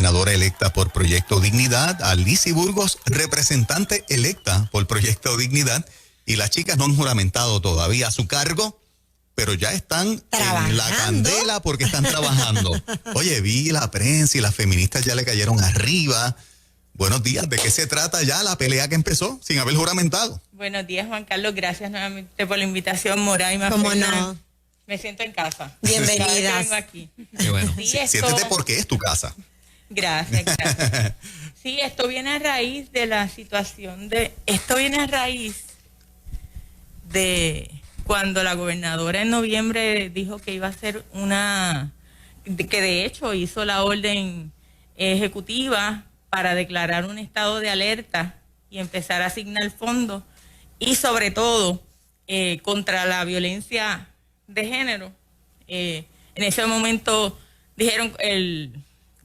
gobernadora electa por Proyecto Dignidad, a Lizy Burgos, representante electa por Proyecto Dignidad, y las chicas no han juramentado todavía su cargo, pero ya están en la candela porque están trabajando. Oye, vi la prensa y las feministas ya le cayeron arriba. Buenos días, ¿de qué se trata ya la pelea que empezó sin haber juramentado? Buenos días, Juan Carlos, gracias nuevamente por la invitación, Moraima. ¿Cómo no? Me siento en casa. Bienvenidas. Vengo aquí. Qué bueno. Sí, siéntete porque es tu casa. Gracias. Sí, esto viene a raíz de la situación esto viene a raíz de cuando la gobernadora en noviembre dijo que iba a hacer que de hecho hizo la orden ejecutiva para declarar un estado de alerta y empezar a asignar fondos y sobre todo contra la violencia de género. En ese momento dijeron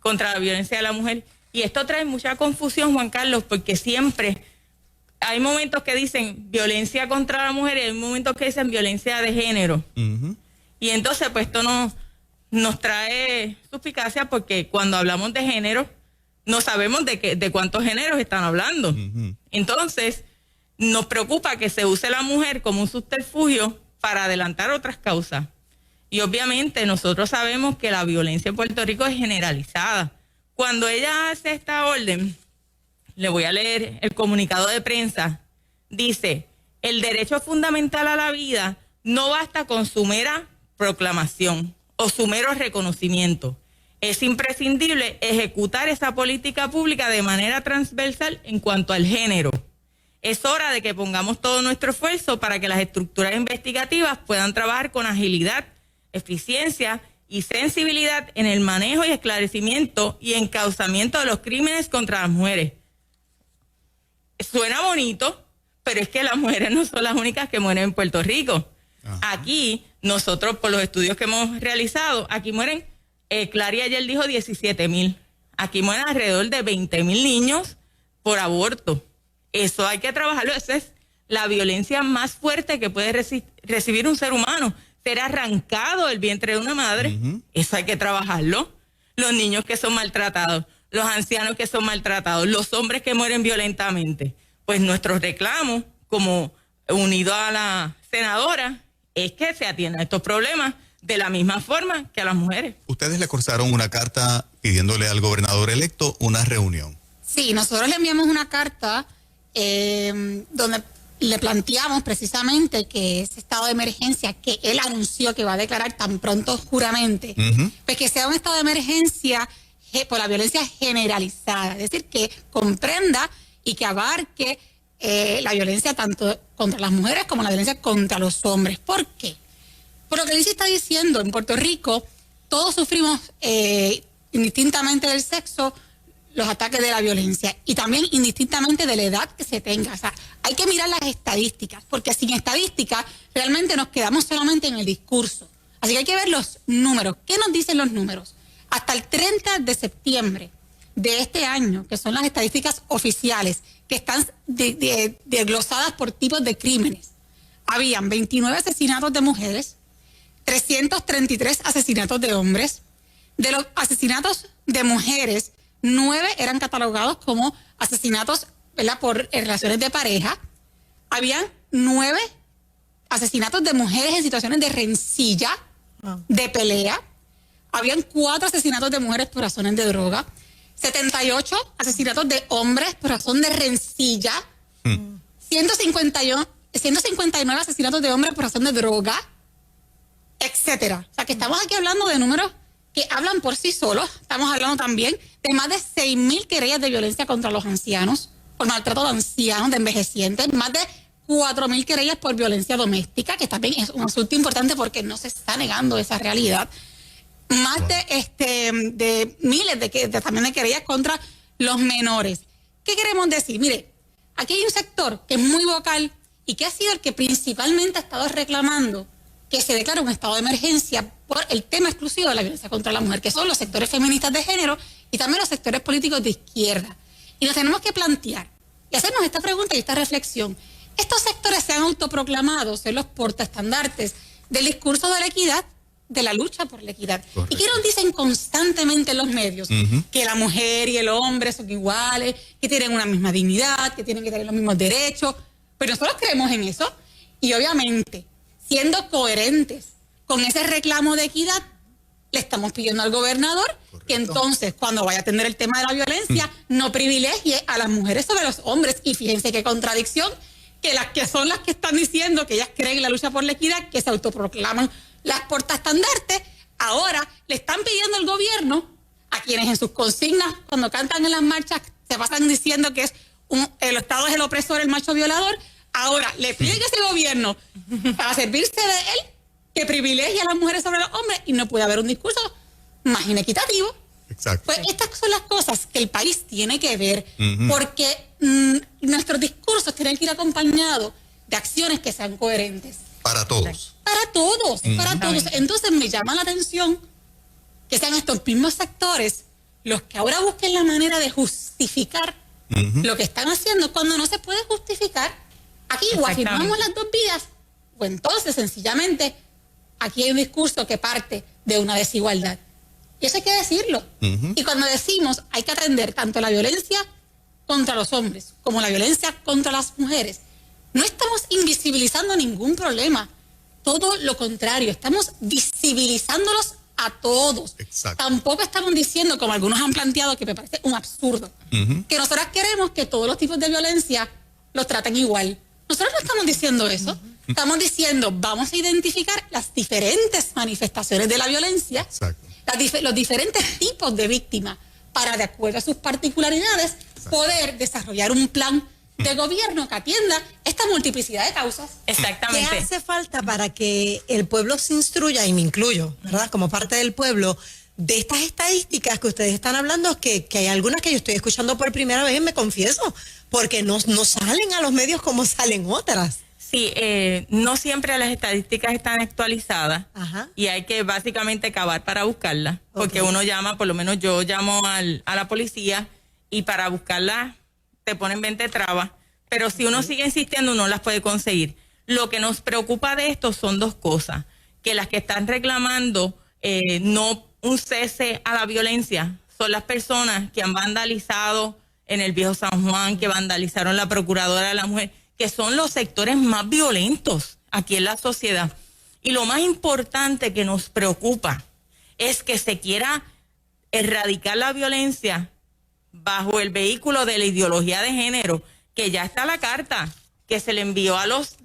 contra la violencia de la mujer, y esto trae mucha confusión, Juan Carlos, porque siempre hay momentos que dicen violencia contra la mujer y hay momentos que dicen violencia de género. Uh-huh. Y entonces pues esto nos trae suspicacia porque cuando hablamos de género no sabemos de cuántos géneros están hablando. Uh-huh. Entonces nos preocupa que se use la mujer como un subterfugio para adelantar otras causas. Y obviamente nosotros sabemos que la violencia en Puerto Rico es generalizada. Cuando ella hace esta orden, le voy a leer el comunicado de prensa, dice: el derecho fundamental a la vida no basta con su mera proclamación o su mero reconocimiento. Es imprescindible ejecutar esa política pública de manera transversal en cuanto al género. Es hora de que pongamos todo nuestro esfuerzo para que las estructuras investigativas puedan trabajar con agilidad, eficiencia y sensibilidad en el manejo y esclarecimiento y encauzamiento de los crímenes contra las mujeres. Suena bonito, pero es que las mujeres no son las únicas que mueren en Puerto Rico. Ajá. Aquí, nosotros, por los estudios que hemos realizado, aquí mueren, Clary ayer dijo 17,000. Aquí mueren alrededor de 20,000 niños por aborto. Eso hay que trabajarlo. Esa es la violencia más fuerte que puede recibir un ser humano. Ser arrancado del vientre de una madre. Uh-huh. Eso hay que trabajarlo. Los niños que son maltratados, los ancianos que son maltratados, los hombres que mueren violentamente. Pues nuestros reclamos, como unido a la senadora, es que se atiendan estos problemas de la misma forma que a las mujeres. Ustedes le cursaron una carta pidiéndole al gobernador electo una reunión. Sí, nosotros le enviamos una carta donde le planteamos precisamente que ese estado de emergencia que él anunció que va a declarar tan pronto juramente, uh-huh, pues que sea un estado de emergencia por la violencia generalizada, es decir, que comprenda y que abarque la violencia tanto contra las mujeres como la violencia contra los hombres. ¿Por qué? Por lo que Lizy está diciendo, en Puerto Rico todos sufrimos indistintamente del sexo los ataques de la violencia y también indistintamente de la edad que se tenga. O sea, hay que mirar las estadísticas, porque sin estadísticas realmente nos quedamos solamente en el discurso. Así que hay que ver los números. ¿Qué nos dicen los números? Hasta el 30 de septiembre de este año, que son las estadísticas oficiales, que están desglosadas por tipos de crímenes, habían 29 asesinatos de mujeres, 333 asesinatos de hombres. De los asesinatos de mujeres, 9 eran catalogados como asesinatos, ¿verdad?, por relaciones de pareja. Habían 9 asesinatos de mujeres en situaciones de rencilla, de pelea. Habían 4 asesinatos de mujeres por razones de droga. 78 asesinatos de hombres por razón de rencilla. 159 asesinatos de hombres por razón de droga, etcétera. O sea, que estamos aquí hablando de números que hablan por sí solos. Estamos hablando también de más de 6,000 querellas de violencia contra los ancianos, por maltrato de ancianos, de envejecientes, más de 4,000 querellas por violencia doméstica, que también es un asunto importante porque no se está negando esa realidad. Más de miles también de querellas contra los menores. ¿Qué queremos decir? Mire, aquí hay un sector que es muy vocal y que ha sido el que principalmente ha estado reclamando que se declara un estado de emergencia por el tema exclusivo de la violencia contra la mujer, que son los sectores feministas de género y también los sectores políticos de izquierda. Y nos tenemos que plantear y hacernos esta pregunta y esta reflexión. Estos sectores se han autoproclamado ser los portaestandartes del discurso de la equidad, de la lucha por la equidad. Correcto. ¿Y qué nos dicen constantemente en los medios? Que la mujer y el hombre son iguales, que tienen una misma dignidad, que tienen que tener los mismos derechos. Pero nosotros creemos en eso. Y obviamente, siendo coherentes con ese reclamo de equidad, le estamos pidiendo al gobernador que entonces, cuando vaya a atender el tema de la violencia, no privilegie a las mujeres sobre los hombres. Y fíjense qué contradicción, que las que son las que están diciendo que ellas creen en la lucha por la equidad, que se autoproclaman las portaestandartes, ahora le están pidiendo al gobierno, a quienes en sus consignas, cuando cantan en las marchas, se pasan diciendo que el Estado es el opresor, el macho violador, ahora le piden a ese gobierno, para servirse de él, que privilegia a las mujeres sobre los hombres, y no puede haber un discurso más inequitativo. Exacto. Pues estas son las cosas que el país tiene que ver, porque nuestros discursos tienen que ir acompañados de acciones que sean coherentes. Para todos. Para todos, para todos. Entonces me llama la atención que sean estos mismos sectores los que ahora busquen la manera de justificar lo que están haciendo cuando no se puede justificar. Aquí o afirmamos las dos vías, o entonces sencillamente aquí hay un discurso que parte de una desigualdad. Y eso hay que decirlo. Y cuando decimos hay que atender tanto la violencia contra los hombres como la violencia contra las mujeres, no estamos invisibilizando ningún problema. Todo lo contrario, estamos visibilizándolos a todos. Exacto. Tampoco estamos diciendo, como algunos han planteado, que me parece un absurdo, que nosotros queremos que todos los tipos de violencia los traten igual. Nosotros no estamos diciendo eso. Estamos diciendo, vamos a identificar las diferentes manifestaciones de la violencia, los diferentes tipos de víctimas, para, de acuerdo a sus particularidades, poder desarrollar un plan de gobierno que atienda esta multiplicidad de causas. Exactamente. ¿Qué hace falta para que el pueblo se instruya, y me incluyo, ¿verdad?, como parte del pueblo, de estas estadísticas que ustedes están hablando, que hay algunas que yo estoy escuchando por primera vez, me confieso, porque no salen a los medios como salen otras? Sí, no siempre las estadísticas están actualizadas. Y hay que básicamente cavar para buscarlas, porque uno llama, por lo menos yo llamo a la policía, y para buscarlas te ponen 20 trabas, pero si uno sigue insistiendo uno las puede conseguir. Lo que nos preocupa de esto son dos cosas: que las que están reclamando no un cese a la violencia son las personas que han vandalizado en el Viejo San Juan, que vandalizaron la Procuradora de la Mujer, que son los sectores más violentos aquí en la sociedad. Y lo más importante que nos preocupa es que se quiera erradicar la violencia bajo el vehículo de la ideología de género, que ya está la carta que se le envió a los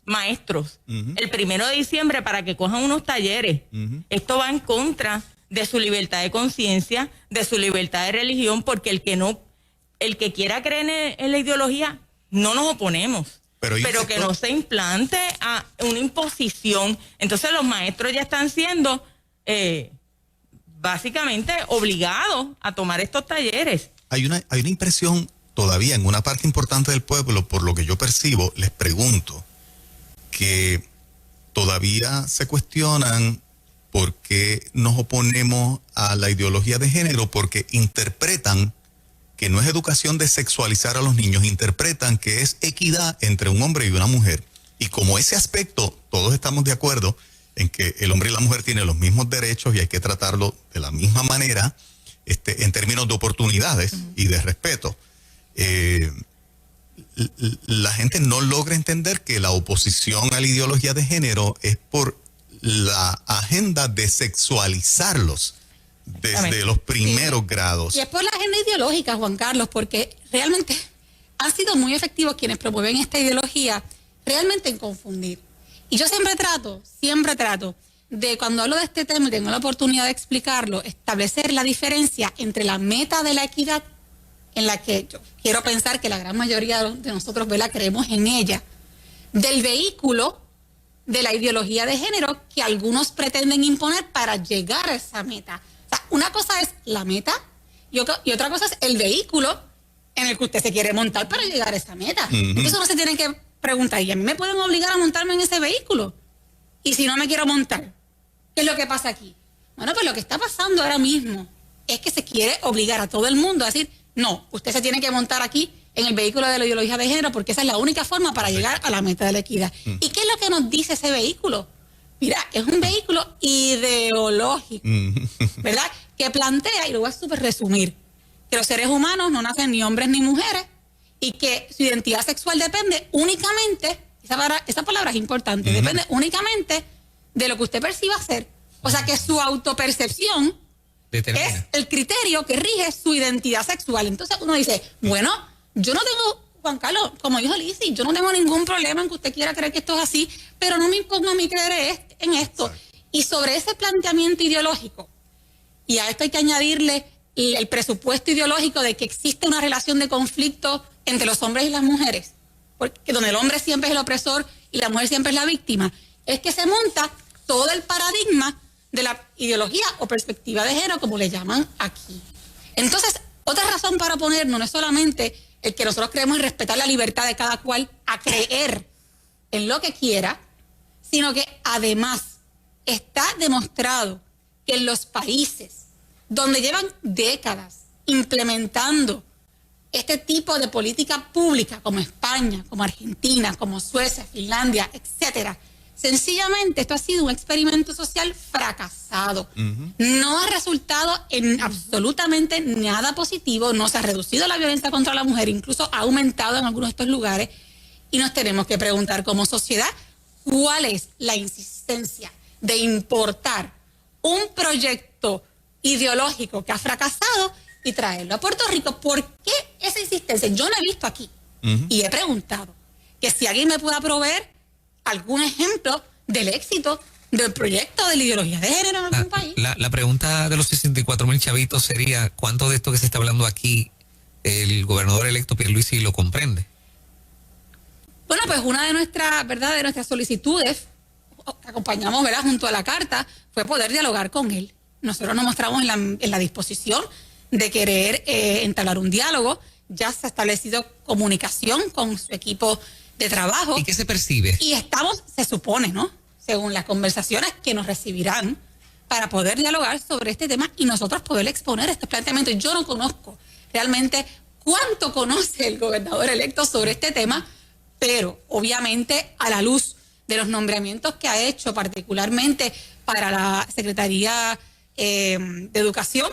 maestros el 1 de diciembre para que cojan unos talleres. Esto va en contra de su libertad de conciencia, de su libertad de religión, porque el que quiera creer en la ideología, no nos oponemos, pero que no se implante a una imposición. Entonces los maestros ya están siendo básicamente obligados a tomar estos talleres. Hay una impresión todavía en una parte importante del pueblo, por lo que yo percibo, les pregunto, que todavía se cuestionan por qué nos oponemos a la ideología de género, porque interpretan que no es educación de sexualizar a los niños, interpretan que es equidad entre un hombre y una mujer. Y como ese aspecto, todos estamos de acuerdo en que el hombre y la mujer tienen los mismos derechos y hay que tratarlo de la misma manera, en términos de oportunidades y de respeto. La gente no logra entender que la oposición a la ideología de género es por la agenda de sexualizarlos desde los primeros grados. Y es por la agenda ideológica, Juan Carlos, porque realmente han sido muy efectivos quienes promueven esta ideología realmente en confundir. Y yo siempre trato de, cuando hablo de este tema y tengo la oportunidad de explicarlo, establecer la diferencia entre la meta de la equidad, en la que yo quiero pensar que la gran mayoría de nosotros, ¿verdad?, creemos en ella, del vehículo de la ideología de género que algunos pretenden imponer para llegar a esa meta. O sea, una cosa es la meta y otra cosa es el vehículo en el que usted se quiere montar para llegar a esa meta. Entonces uno se tiene que preguntar, ¿y a mí me pueden obligar a montarme en ese vehículo? Y si no me quiero montar, ¿qué es lo que pasa aquí? Bueno, pues lo que está pasando ahora mismo es que se quiere obligar a todo el mundo a decir, no, usted se tiene que montar aquí en el vehículo de la ideología de género porque esa es la única forma para llegar a la meta de la equidad. ¿Y qué es lo que nos dice ese vehículo? Mira, es un vehículo ideológico, ¿verdad? Que plantea, y lo voy a súper resumir, que los seres humanos no nacen ni hombres ni mujeres y que su identidad sexual depende únicamente, esa palabra es importante, depende únicamente de lo que usted perciba ser. O sea, que su autopercepción determina. Es el criterio que rige su identidad sexual. Entonces uno dice, bueno, yo no tengo, Juan Carlos, como dijo Lizzy, yo no tengo ningún problema en que usted quiera creer que esto es así, pero no me impongo a mí creer en esto. Exacto. Y sobre ese planteamiento ideológico, y a esto hay que añadirle el presupuesto ideológico de que existe una relación de conflicto entre los hombres y las mujeres, porque donde el hombre siempre es el opresor y la mujer siempre es la víctima, es que se monta todo el paradigma de la ideología o perspectiva de género, como le llaman aquí. Entonces, otra razón para oponernos no es solamente el que nosotros creemos en respetar la libertad de cada cual a creer en lo que quiera, sino que además está demostrado que en los países donde llevan décadas implementando este tipo de política pública, como España, como Argentina, como Suecia, Finlandia, etcétera, sencillamente esto ha sido un experimento social fracasado. No ha resultado en absolutamente nada positivo, no se ha reducido la violencia contra la mujer, incluso ha aumentado en algunos de estos lugares, y nos tenemos que preguntar como sociedad cuál es la insistencia de importar un proyecto ideológico que ha fracasado y traerlo a Puerto Rico. ¿Por qué esa insistencia? Yo no he visto aquí y he preguntado que si alguien me pueda proveer algún ejemplo del éxito del proyecto de la ideología de género en algún país. La pregunta de los 64,000 chavitos sería, ¿cuánto de esto que se está hablando aquí el gobernador electo Pierluisi lo comprende? Bueno, pues una de nuestras, ¿verdad?, de nuestras solicitudes que acompañamos, ¿verdad?, junto a la carta, fue poder dialogar con él. Nosotros nos mostramos en la disposición de querer entablar un diálogo. Ya se ha establecido comunicación con su equipo de trabajo. ¿Y qué se percibe? Y estamos, se supone, ¿no?, según las conversaciones, que nos recibirán para poder dialogar sobre este tema y nosotros poder exponer estos planteamientos. Yo no conozco realmente cuánto conoce el gobernador electo sobre este tema, pero obviamente a la luz de los nombramientos que ha hecho, particularmente para la Secretaría de Educación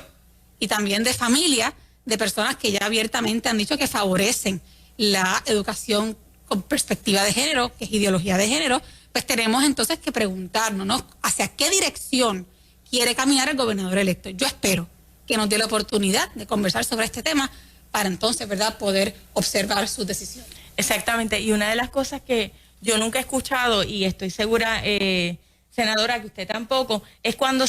y también de Familia, de personas que ya abiertamente han dicho que favorecen la educación con perspectiva de género, que es ideología de género, pues tenemos entonces que preguntarnos, ¿no?, hacia qué dirección quiere caminar el gobernador electo. Yo espero que nos dé la oportunidad de conversar sobre este tema para entonces, ¿verdad?, poder observar sus decisiones. Exactamente, y una de las cosas que yo nunca he escuchado, y estoy segura, senadora, que usted tampoco, es cuando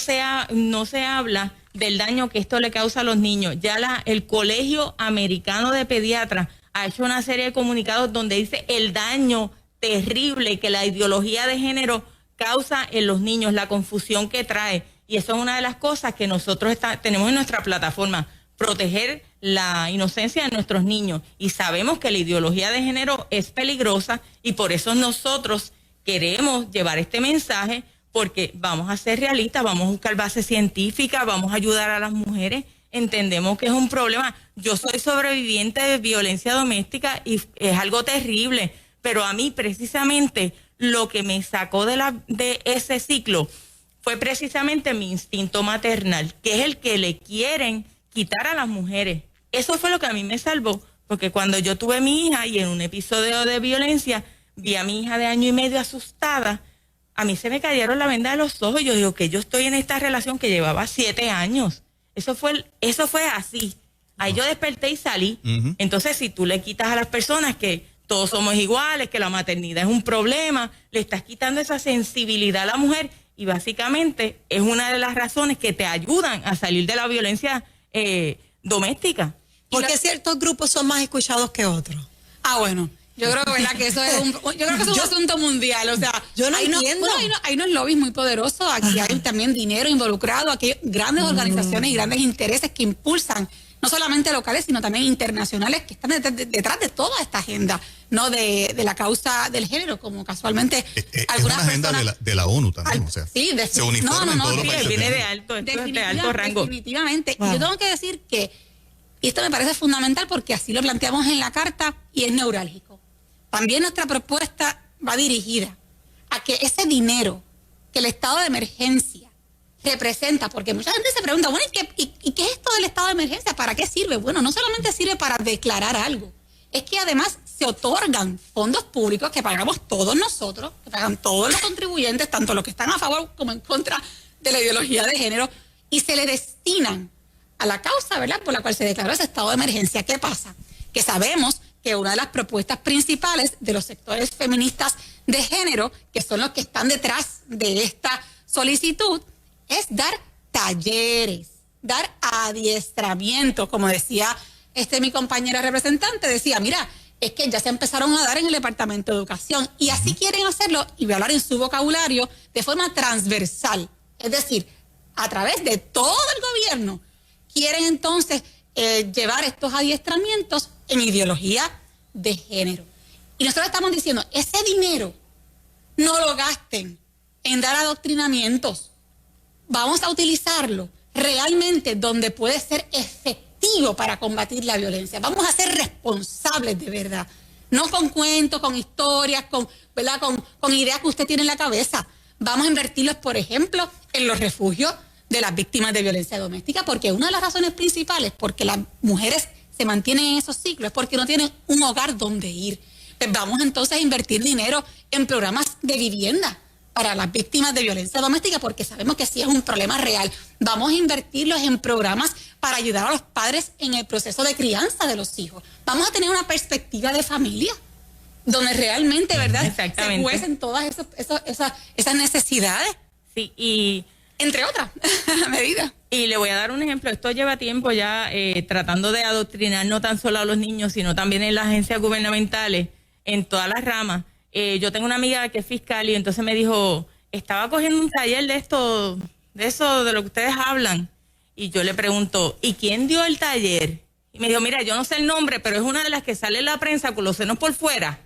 no se habla del daño que esto le causa a los niños. Ya el Colegio Americano de Pediatras ha hecho una serie de comunicados donde dice el daño terrible que la ideología de género causa en los niños, la confusión que trae. Y eso es una de las cosas que nosotros tenemos en nuestra plataforma, proteger la inocencia de nuestros niños. Y sabemos que la ideología de género es peligrosa y por eso nosotros queremos llevar este mensaje, porque vamos a ser realistas, vamos a buscar base científica, vamos a ayudar a las mujeres. Entendemos que es un problema. Yo soy sobreviviente de violencia doméstica y es algo terrible, pero a mí precisamente lo que me sacó de ese ciclo fue precisamente mi instinto maternal, que es el que le quieren quitar a las mujeres. Eso fue lo que a mí me salvó, porque cuando yo tuve mi hija y en un episodio de violencia vi a mi hija de 1 año y medio asustada, a mí se me cayeron la venda de los ojos. Yo digo que yo estoy en esta relación que llevaba 7 años. Eso fue así. Ahí yo desperté y salí. Entonces, si tú le quitas a las personas que todos somos iguales, que la maternidad es un problema, le estás quitando esa sensibilidad a la mujer y básicamente es una de las razones que te ayudan a salir de la violencia doméstica. Porque ciertos grupos son más escuchados que otros. Ah, bueno. Yo creo que, ¿verdad?, que eso es un asunto mundial. O sea, yo no entiendo. Hay unos lobbies muy poderosos. Aquí hay también dinero involucrado. Aquí hay grandes organizaciones y grandes intereses que impulsan, no solamente locales, sino también internacionales, que están detrás de toda esta agenda, no de la causa del género, como casualmente algunas es una agenda personas, de la ONU también. O sea, sí, se uniforma en todos los países. Viene de alto rango. Definitivamente. Wow. Y yo tengo que decir que, y esto me parece fundamental porque así lo planteamos en la carta y es neurálgico. También nuestra propuesta va dirigida a que ese dinero que el estado de emergencia representa, porque mucha gente se pregunta, bueno, ¿y qué es esto del estado de emergencia? ¿Para qué sirve? Bueno, no solamente sirve para declarar algo, es que además se otorgan fondos públicos que pagamos todos nosotros, que pagan todos los contribuyentes, tanto los que están a favor como en contra de la ideología de género, y se le destinan a la causa, ¿verdad?, por la cual se declaró ese estado de emergencia. ¿Qué pasa? Que sabemos que una de las propuestas principales de los sectores feministas de género, que son los que están detrás de esta solicitud, es dar talleres, dar adiestramiento, como decía mi compañera representante, decía, mira, es que ya se empezaron a dar en el Departamento de Educación y así quieren hacerlo, y voy a hablar en su vocabulario, de forma transversal, es decir, a través de todo el gobierno, quieren entonces llevar estos adiestramientos en ideología de género. Y nosotros estamos diciendo, ese dinero no lo gasten en dar adoctrinamientos, vamos a utilizarlo realmente donde puede ser efectivo para combatir la violencia. Vamos a ser responsables de verdad, no con cuentos, con historias, ¿verdad?, con ideas que usted tiene en la cabeza. Vamos a invertirlos, por ejemplo, en los refugios de las víctimas de violencia doméstica, porque una de las razones principales porque las mujeres se mantienen en esos ciclos es porque no tienen un hogar donde ir. Pues vamos entonces a invertir dinero en programas de vivienda para las víctimas de violencia doméstica, porque sabemos que sí es un problema real. Vamos a invertirlos en programas para ayudar a los padres en el proceso de crianza de los hijos. Vamos a tener una perspectiva de familia donde realmente, ¿verdad?, se cuecen todas esas necesidades. Sí, y entre otras medidas. Y le voy a dar un ejemplo. Esto lleva tiempo ya tratando de adoctrinar no tan solo a los niños, sino también en las agencias gubernamentales, en todas las ramas. Yo tengo una amiga que es fiscal y entonces me dijo, estaba cogiendo un taller de eso de lo que ustedes hablan. Y yo le pregunto, ¿y quién dio el taller? Y me dijo, mira, yo no sé el nombre, pero es una de las que sale en la prensa con los senos por fuera.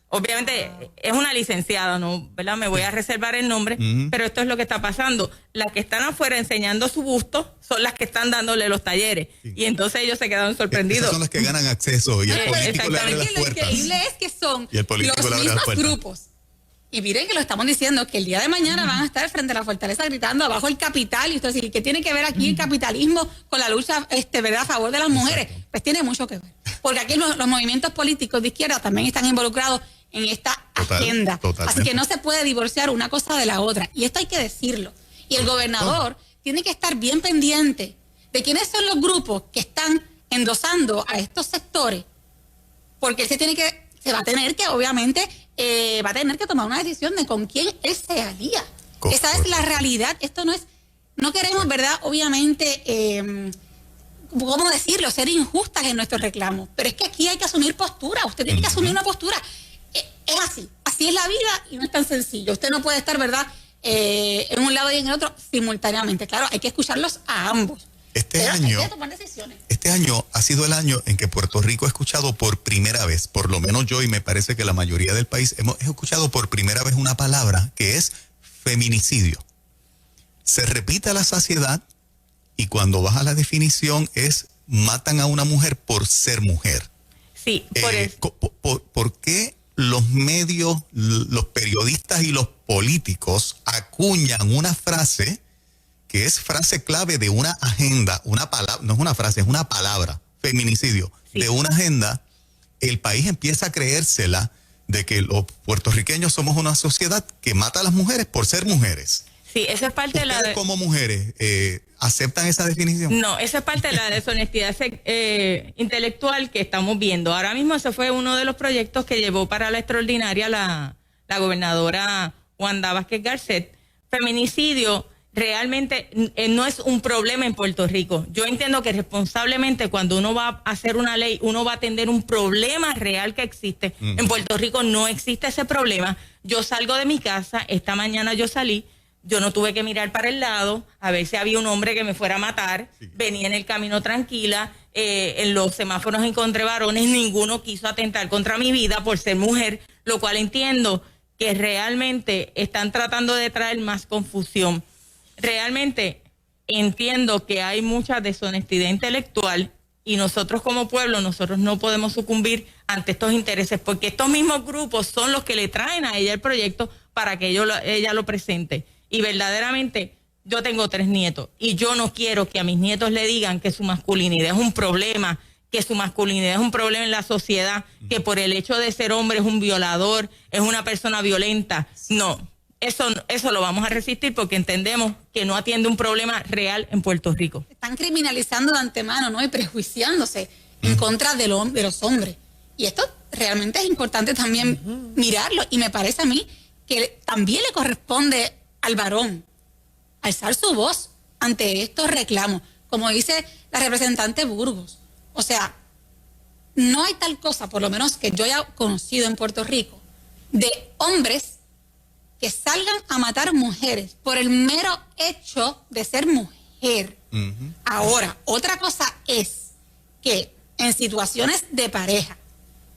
Obviamente es una licenciada, ¿no? ¿Verdad? Me voy a reservar el nombre, pero esto es lo que está pasando. Las que están afuera enseñando su busto son las que están dándole los talleres. Sí. Y entonces ellos se quedaron sorprendidos. Esas son las que ganan acceso y el político le abre las puertas. Lo increíble es que son los mismos grupos. Y miren que lo estamos diciendo, que el día de mañana van a estar frente a la fortaleza gritando abajo el capital. Y usted dice, ¿qué tiene que ver aquí el capitalismo con la lucha ¿verdad?, a favor de las mujeres? Exacto. Pues tiene mucho que ver. Porque aquí los movimientos políticos de izquierda también están involucrados en esta agenda. Totalmente. Así que no se puede divorciar una cosa de la otra. Y esto hay que decirlo. Y el gobernador tiene que estar bien pendiente de quiénes son los grupos que están endosando a estos sectores. Porque él se va a tener que, obviamente, va a tener que tomar una decisión de con quién él se alía. Esa es la realidad. Esto no queremos, ¿verdad?, obviamente, ¿cómo decirlo?, ser injustas en nuestros reclamos. Pero es que aquí hay que asumir postura. Usted tiene que asumir una postura. Es así es la vida y no es tan sencillo. Usted no puede estar, ¿verdad?, en un lado y en el otro simultáneamente. Claro, hay que escucharlos a ambos. Este año ha sido el año en que Puerto Rico ha escuchado por primera vez, por lo menos yo y me parece que la mayoría del país, hemos escuchado por primera vez una palabra que es feminicidio. Se repite a la saciedad y cuando vas a la definición es matan a una mujer por ser mujer. Sí, por eso. ¿Por qué los medios, los periodistas y los políticos acuñan una frase que es frase clave de una agenda, una palabra, no es una frase, es una palabra, feminicidio, sí, de una agenda? El país empieza a creérsela de que los puertorriqueños somos una sociedad que mata a las mujeres por ser mujeres. Sí, esa es parte de la... ¿Ustedes como mujeres aceptan esa definición? No, esa es parte de la deshonestidad intelectual que estamos viendo. Ahora mismo ese fue uno de los proyectos que llevó para la extraordinaria la gobernadora Wanda Vázquez Garcet. Feminicidio realmente no es un problema en Puerto Rico. Yo entiendo que responsablemente cuando uno va a hacer una ley, uno va a atender un problema real que existe. En Puerto Rico no existe ese problema. Yo salgo de mi casa, esta mañana yo salí, yo no tuve que mirar para el lado a ver si había un hombre que me fuera a matar. Sí. Venía en el camino tranquila. En los semáforos encontré varones. Ninguno quiso atentar contra mi vida por ser mujer, lo cual entiendo que realmente están tratando de traer más confusión. Realmente entiendo que hay mucha deshonestidad intelectual y nosotros como pueblo, nosotros no podemos sucumbir ante estos intereses porque estos mismos grupos son los que le traen a ella el proyecto para que ella lo presente. Y verdaderamente yo tengo 3 nietos y yo no quiero que a mis nietos le digan que su masculinidad es un problema, que su masculinidad es un problema en la sociedad, que por el hecho de ser hombre es un violador, es una persona violenta. No, eso lo vamos a resistir porque entendemos que no atiende un problema real en Puerto Rico. Están criminalizando de antemano, ¿no? Y prejuiciándose en contra de los hombres. Y esto realmente es importante también mirarlo. Y me parece a mí que también le corresponde al varón alzar su voz ante estos reclamos, como dice la representante Burgos. O sea, no hay tal cosa, por lo menos que yo haya conocido en Puerto Rico, de hombres que salgan a matar mujeres por el mero hecho de ser mujer. Ahora, otra cosa es que en situaciones de pareja,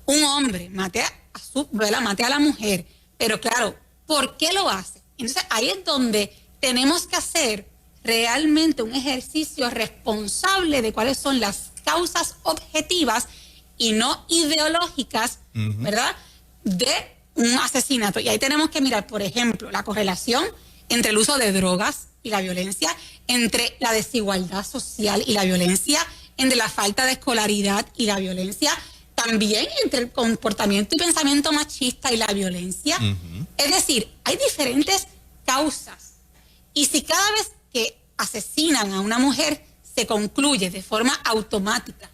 un hombre mate a la mujer, pero claro, ¿por qué lo hace? Entonces ahí es donde tenemos que hacer realmente un ejercicio responsable de cuáles son las causas objetivas y no ideológicas, ¿verdad?, de un asesinato. Y ahí tenemos que mirar, por ejemplo, la correlación entre el uso de drogas y la violencia, entre la desigualdad social y la violencia, entre la falta de escolaridad y la violencia, también entre el comportamiento y pensamiento machista y la violencia. Es decir, hay diferentes causas. Y si cada vez que asesinan a una mujer se concluye de forma automática,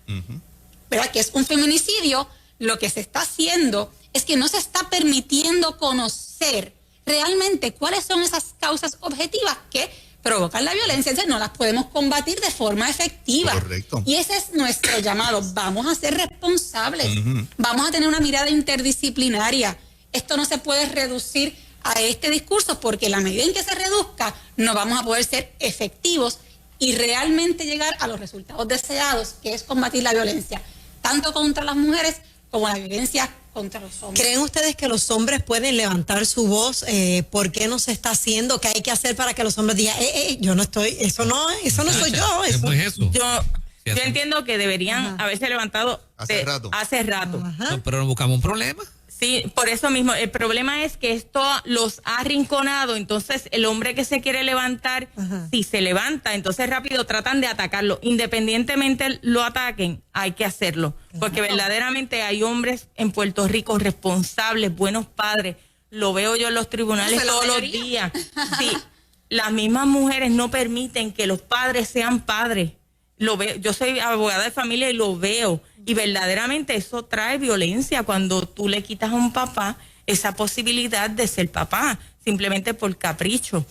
¿verdad?, que es un feminicidio, lo que se está haciendo es que no se está permitiendo conocer realmente cuáles son esas causas objetivas que provocan la violencia. Entonces no las podemos combatir de forma efectiva. Correcto. Y ese es nuestro llamado. Vamos a ser responsables. Vamos a tener una mirada interdisciplinaria. Esto no se puede reducir a este discurso, porque en la medida en que se reduzca no vamos a poder ser efectivos y realmente llegar a los resultados deseados, que es combatir la violencia, tanto contra las mujeres como la violencia contra los hombres. ¿Creen ustedes que los hombres pueden levantar su voz? ¿Por qué no se está haciendo? ¿Qué hay que hacer para que los hombres digan, yo no estoy, eso no soy yo? ¿Cómo es eso? Yo entiendo que deberían haberse levantado hace rato. No, pero no buscamos un problema. Sí, por eso mismo. El problema es que esto los ha arrinconado. Entonces, el hombre que se quiere levantar, si se levanta, entonces rápido tratan de atacarlo. Independientemente lo ataquen, hay que hacerlo. Porque verdaderamente hay hombres en Puerto Rico responsables, buenos padres. Lo veo yo en los tribunales todos los días. Sí, las mismas mujeres no permiten que los padres sean padres. Lo veo, yo soy abogada de familia y lo veo. Y verdaderamente eso trae violencia cuando tú le quitas a un papá esa posibilidad de ser papá, simplemente por capricho.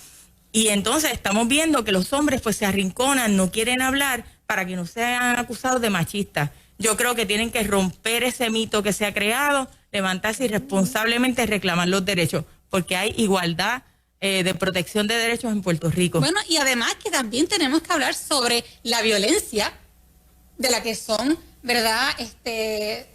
Y entonces estamos viendo que los hombres pues se arrinconan, no quieren hablar para que no sean acusados de machistas. Yo creo que tienen que romper ese mito que se ha creado, levantarse y responsablemente reclamar los derechos, porque hay igualdad de protección de derechos en Puerto Rico. Bueno, y además que también tenemos que hablar sobre la violencia de la que son, ¿verdad?,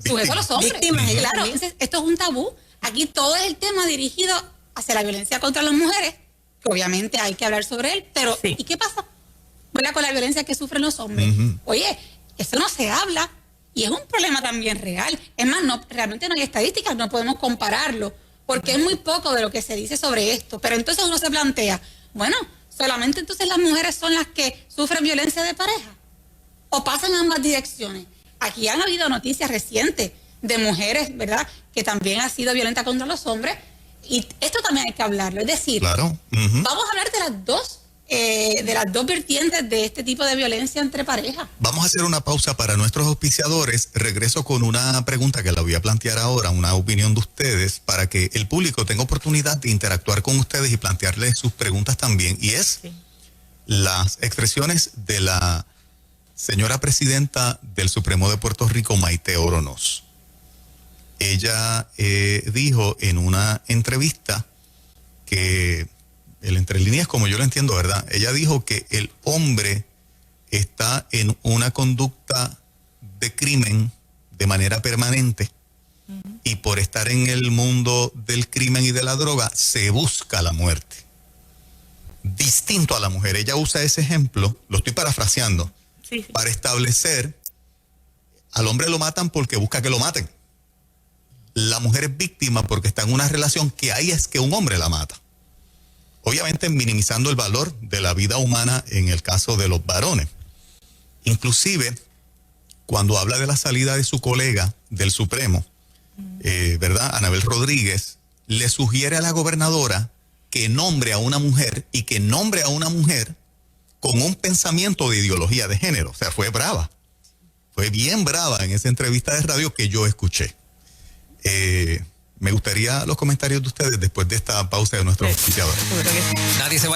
sujetos los hombres. Víctimas, claro, entonces, esto es un tabú. Aquí todo es el tema dirigido hacia la violencia contra las mujeres, que obviamente hay que hablar sobre él, pero sí. ¿Y qué pasa, ¿verdad?, con la violencia que sufren los hombres? Oye, eso no se habla y es un problema también real. Es más, realmente no hay estadísticas, no podemos compararlo, porque es muy poco de lo que se dice sobre esto. Pero entonces uno se plantea, bueno, ¿solamente entonces las mujeres son las que sufren violencia de pareja? ¿O pasan a ambas direcciones? Aquí han habido noticias recientes de mujeres, ¿verdad?, que también han sido violentas contra los hombres, y esto también hay que hablarlo. Es decir, claro. Vamos a hablar de las dos vertientes de este tipo de violencia entre parejas. Vamos a hacer una pausa para nuestros auspiciadores. Regreso con una pregunta que la voy a plantear ahora, una opinión de ustedes, para que el público tenga oportunidad de interactuar con ustedes y plantearles sus preguntas también. Y es las expresiones de la señora presidenta del Supremo de Puerto Rico, Maite Oronoz. Ella dijo en una entrevista que, el entre líneas como yo lo entiendo, ¿verdad?, ella dijo que el hombre está en una conducta de crimen de manera permanente y por estar en el mundo del crimen y de la droga se busca la muerte. Distinto a la mujer. Ella usa ese ejemplo, lo estoy parafraseando, para establecer, al hombre lo matan porque busca que lo maten. la mujer es víctima porque está en una relación que ahí es que un hombre la mata. Obviamente minimizando el valor de la vida humana en el caso de los varones. Inclusive, cuando habla de la salida de su colega del Supremo, ¿verdad? Anabel Rodríguez, le sugiere a la gobernadora que nombre a una mujer y que nombre a una mujer con un pensamiento de ideología de género. O sea, fue brava. Fue bien brava en esa entrevista de radio que yo escuché. Me gustaría los comentarios de ustedes después de esta pausa de nuestros auspiciadores. Nadie se vaya.